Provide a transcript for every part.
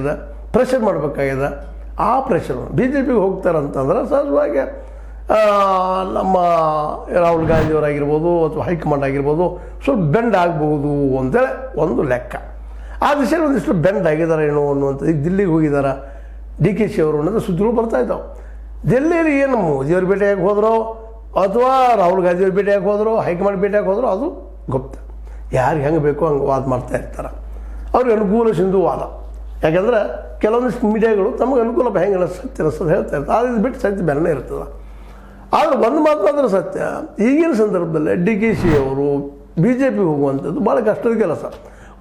ಮಾಡಬೇಕಾಗ್ಯದ, pressure ಮಾಡಬೇಕಾಗ್ಯದ. ಆ pressure B J ಪಿಗೆ ಹೋಗ್ತಾರಂತಂದ್ರೆ ಸಹಜವಾಗಿ ನಮ್ಮ ರಾಹುಲ್ ಗಾಂಧಿಯವರಾಗಿರ್ಬೋದು ಅಥವಾ ಹೈಕಮಾಂಡ್ ಆಗಿರ್ಬೋದು ಸ್ವಲ್ಪ ಬೆಂಡ್ ಆಗ್ಬೋದು ಅಂತೇಳಿ ಒಂದು ಲೆಕ್ಕ. ಆ ದಿಶೆಯಲ್ಲಿ ಒಂದಿಷ್ಟು ಬೆಂಡ್ ಆಗಿದ್ದಾರೆ ಏನೋ ಅನ್ನುವಂಥದ್ದು. ಈಗ ದಿಲ್ಲಿಗೆ ಹೋಗಿದ್ದಾರೆ ಡಿ ಕೆ ಶಿ ಅವರು ಅನ್ನೋದು ಸುದ್ದಿಗಳು ಬರ್ತಾಯಿದ್ದಾವೆ. ದಿಲ್ಲಿಯಲ್ಲಿ ಏನು ಮೋದಿಯವ್ರು ಭೇಟಿಯಾಗಿ ಹೋದರೋ ಅಥವಾ ರಾಹುಲ್ ಗಾಂಧಿಯವ್ರು ಭೇಟಿಯಾಗಿ ಹೋದರೋ ಹೈಕಮಾಂಡ್ ಭೇಟಿಯಾಗಿ ಹೋದರೋ ಅದು ಗುಪ್ತ. ಯಾರಿಗೆ ಹೆಂಗೆ ಬೇಕೋ ಹಂಗೆ ವಾದ ಮಾಡ್ತಾ ಇರ್ತಾರೆ. ಅವ್ರಿಗೆ ಅನುಕೂಲ ಸಿಂಧು ವಾದ. ಯಾಕೆಂದ್ರೆ ಕೆಲವೊಂದಿಷ್ಟು ಮೀಡಿಯಾಗಳು ತಮಗೆ ಅನುಕೂಲ ಹೆಂಗೆ ಸತ್ಯ ಅನಿಸ್ತದೆ ಹೇಳ್ತಾ ಇರ್ತಾರೆ. ಅದು ಬಿಟ್ಟು ಸತ್ಯ ಬೆಲ್ಲನೇ ಇರ್ತದೆ. ಆದರೆ ಒಂದು ಮಾತ್ರ ಸತ್ಯ, ಈಗಿನ ಸಂದರ್ಭದಲ್ಲಿ ಡಿ ಕೆ ಶಿ ಅವರು ಬಿ ಜೆ ಪಿ ಹೋಗುವಂಥದ್ದು ಭಾಳ ಕಷ್ಟದ ಕೆಲಸ.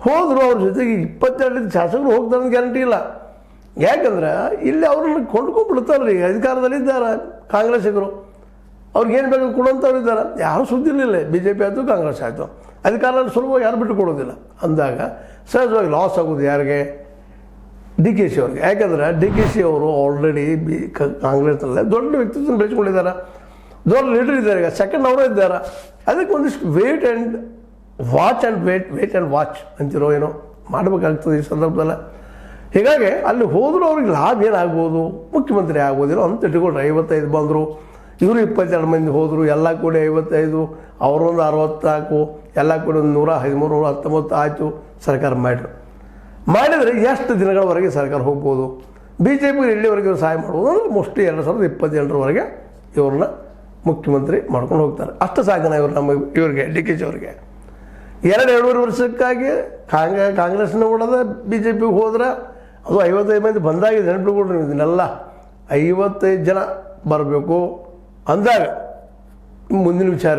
ಹೋದರೂ ಅವ್ರ ಜೊತೆಗೆ 22 ಶಾಸಕರು ಹೋಗ್ತಾರೆ ಅಂತ ಗ್ಯಾರಂಟಿ ಇಲ್ಲ. ಯಾಕಂದ್ರೆ ಇಲ್ಲಿ ಅವ್ರನ್ನ ಕೊಂಡ್ಕೊಂಡ್ಬಿಡ್ತಾರೆ ರೀ. ಅಧಿಕಾರದಲ್ಲಿದ್ದಾರೆ ಕಾಂಗ್ರೆಸ್ಸಿಗರು, ಅವ್ರಿಗೇನು ಬೇಕು ಕೊಡುವಂಥವ್ರು ಇದ್ದಾರೆ. ಯಾರೂ ಸುದ್ದಿ ಇರಲಿಲ್ಲ. ಬಿ ಜೆ ಪಿ ಆಯಿತು ಕಾಂಗ್ರೆಸ್ ಆಯಿತು, ಅಧಿಕಾರದಲ್ಲಿ ಸುಲಭವಾಗಿ ಯಾರು ಬಿಟ್ಟು ಕೊಡೋದಿಲ್ಲ. ಅಂದಾಗ ಸಹಜವಾಗಿ ಲಾಸ್ ಆಗೋದು ಯಾರಿಗೆ? ಡಿ ಕೆ ಶಿ ಅವ್ರಿಗೆ. ಯಾಕಂದರೆ ಡಿ ಕೆ ಶಿ ಅವರು ಆಲ್ರೆಡಿ ಕಾಂಗ್ರೆಸ್ನಲ್ಲೇ ದೊಡ್ಡ ವ್ಯಕ್ತಿತ್ವ ಬೆಳೆಸ್ಕೊಂಡಿದ್ದಾರೆ, ದೊಡ್ಡ ಲೀಡರ್ ಇದ್ದಾರೆ. ಈಗ ಸೆಕೆಂಡ್ ಅವರೇ ಇದ್ದಾರೆ. ಅದಕ್ಕೆ ಒಂದಿಷ್ಟು ವೇಟ್ ಆ್ಯಂಡ್ ವಾಚ್ ಅಂತಿರೋ ಏನೋ ಮಾಡಬೇಕಾಗ್ತದೆ ಈ ಸಂದರ್ಭದಲ್ಲಿ. ಹೀಗಾಗಿ ಅಲ್ಲಿ ಹೋದರೂ ಅವ್ರಿಗೆ ಲಾಭ ಏನಾಗ್ಬೋದು, ಮುಖ್ಯಮಂತ್ರಿ ಆಗ್ಬೋದಿರೋ ಅಂತ ಇಟ್ಕೊಂಡ್ರೆ 55 ಬಂದರು, ಇವರು 22 ಮಂದಿ ಹೋದರು, ಎಲ್ಲ ಕೂಡಿ 55, ಅವರೊಂದು 64, ಎಲ್ಲ ಕೂಡಿ ಒಂದು 113, 119 ಆಯಿತು. ಸರ್ಕಾರ ಮಾಡಿದರೆ ಎಷ್ಟು ದಿನಗಳವರೆಗೆ ಸರ್ಕಾರ ಹೋಗ್ಬೋದು? ಬಿ ಜೆ ಪಿಗೆ ಎಲ್ಲಿವರೆಗೆ ಸಹಾಯ ಮಾಡ್ಬೋದು ಅಂದರೆ ಮೋಸ್ಟ್ಲಿ 2028ರವರೆಗೆ ಇವ್ರನ್ನ ಮುಖ್ಯಮಂತ್ರಿ ಮಾಡ್ಕೊಂಡು ಹೋಗ್ತಾರೆ. ಅಷ್ಟು ಸಾಧನ ಇವರಿಗೆ ಡಿ ಕೆ ಶಿ ಅವರಿಗೆ. 2-2.5 ವರ್ಷಕ್ಕಾಗಿ ಕಾಂಗ್ರೆಸ್ನ ಓಡೋದ ಬಿ ಜೆ ಪಿಗೆ ಹೋದ್ರೆ ಅದು 55 ಮಂದಿ ಬಂದಾಗ ನೆನಪಿಟ್ಕೊಡ್ರಿ. ಇದನ್ನೆಲ್ಲ 55 ಜನ ಬರಬೇಕು ಅಂದಾಗ ಮುಂದಿನ ವಿಚಾರ